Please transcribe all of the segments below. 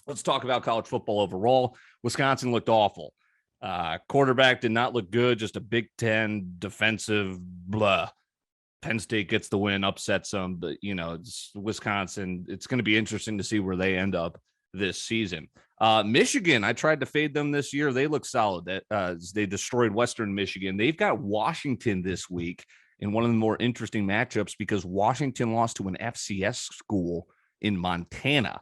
Let's talk about college football overall. Wisconsin looked awful. Quarterback did not look good, just a Big Ten defensive blah. Penn State gets the win, upsets them, but it's Wisconsin. It's going to be interesting to see where they end up this season. Michigan, I tried to fade them this year. They look solid. They destroyed Western Michigan. They've got Washington this week in one of the more interesting matchups because Washington lost to an FCS school in Montana.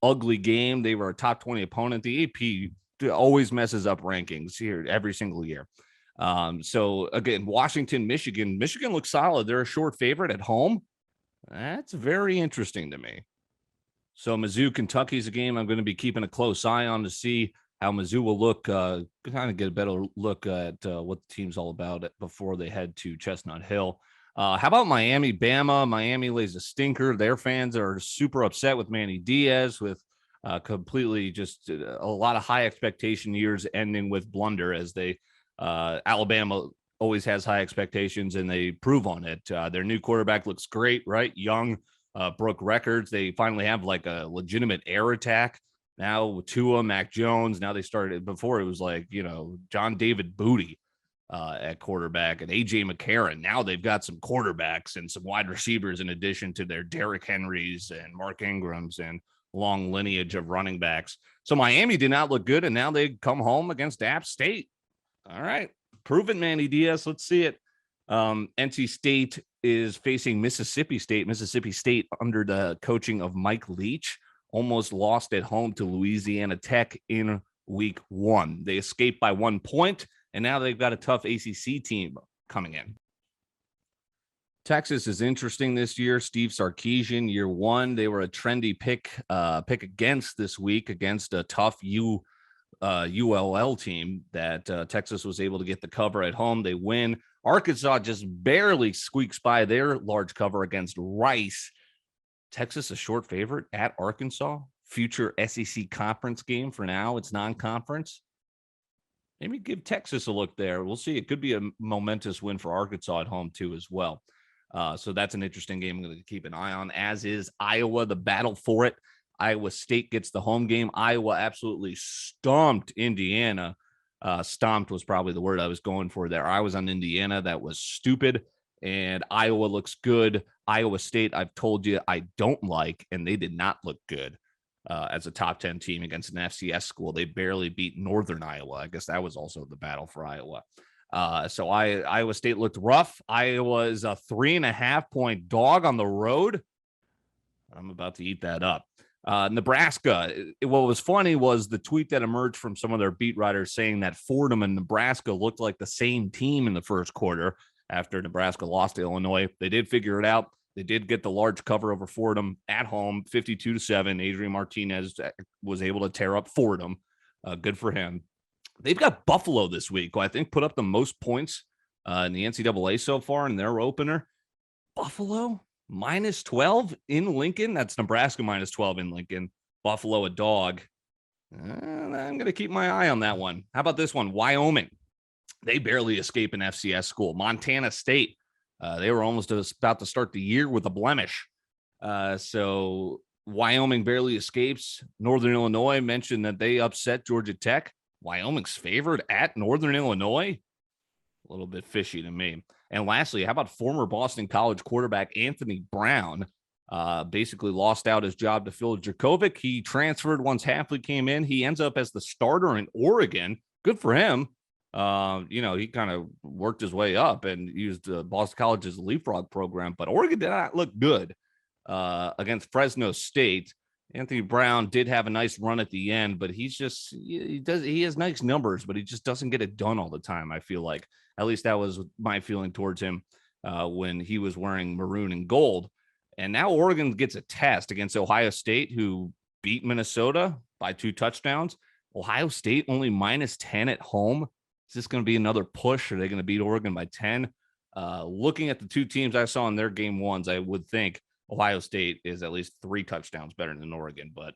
Ugly game. They were a top 20 opponent. The AP always messes up rankings here every single year. So again, Washington, Michigan looks solid. They're a short favorite at home. That's very interesting to me. So Mizzou, Kentucky is a game I'm going to be keeping a close eye on to see how Mizzou will look, kind of get a better look at what the team's all about before they head to Chestnut Hill. How about Miami, Bama? Miami lays a stinker. Their fans are super upset with Manny Diaz, with completely just a lot of high expectation years ending with blunder as they Alabama always has high expectations and they prove on it. Their new quarterback looks great, right? Young, broke records. They finally have like a legitimate air attack now with Tua, Mac Jones. Now they started before it was like, John David Booty at quarterback and AJ McCarron. Now they've got some quarterbacks and some wide receivers in addition to their Derrick Henrys and Mark Ingrams and long lineage of running backs. So Miami did not look good, and now they come home against App State. All right, prove it, Manny Diaz. Let's see it. NC State is facing Mississippi State. Mississippi State, under the coaching of Mike Leach, almost lost at home to Louisiana Tech in week 1. They escaped by 1 point, and now they've got a tough ACC team coming in. Texas is interesting this year. Steve Sarkisian, year 1. They were a trendy pick against this week against a tough ULL team that Texas was able to get the cover at home. They win. Arkansas just barely squeaks by their large cover against Rice. Texas a short favorite at Arkansas. Future SEC conference game for now. It's non-conference. Maybe give Texas a look there. We'll see. It could be a momentous win for Arkansas at home too as well. So that's an interesting game I'm going to keep an eye on, as is Iowa, the battle for it. Iowa State gets the home game. Iowa absolutely stomped Indiana. Stomped was probably the word I was going for there. I was on Indiana. That was stupid. And Iowa looks good. Iowa State, I've told you, I don't like, and they did not look good as a top 10 team against an FCS school. They barely beat Northern Iowa. I guess that was also the battle for Iowa. So Iowa State looked rough. Iowa is a 3.5-point dog on the road. I'm about to eat that up. Nebraska, what was funny was the tweet that emerged from some of their beat writers saying that Fordham and Nebraska looked like the same team in the first quarter after Nebraska lost to Illinois. They did figure it out. They did get the large cover over Fordham at home, 52-7. Adrian Martinez was able to tear up Fordham. Good for him. They've got Buffalo this week, who I think put up the most points in the NCAA so far in their opener. Buffalo? -12 in Lincoln. That's Nebraska -12 in Lincoln. Buffalo a dog. I'm going to keep my eye on that one. How about this one? Wyoming. They barely escape an FCS school. Montana State. They were almost about to start the year with a blemish. So Wyoming barely escapes. Northern Illinois mentioned that they upset Georgia Tech. Wyoming's favored at Northern Illinois. A little bit fishy to me. And lastly, how about former Boston College quarterback Anthony Brown? Basically lost out his job to Phil Djokovic. He transferred once Hafley came in. He ends up as the starter in Oregon. Good for him. He kind of worked his way up and used Boston College's leapfrog program. But Oregon did not look good against Fresno State. Anthony Brown did have a nice run at the end, but he has nice numbers, but he just doesn't get it done all the time. I feel like, at least that was my feeling towards him when he was wearing maroon and gold. And now Oregon gets a test against Ohio State, who beat Minnesota by 2 touchdowns. Ohio State only -10 at home. Is this going to be another push? Are they going to beat Oregon by 10? Looking at the 2 teams I saw in their game ones, I would think Ohio State is at least 3 touchdowns better than Oregon, but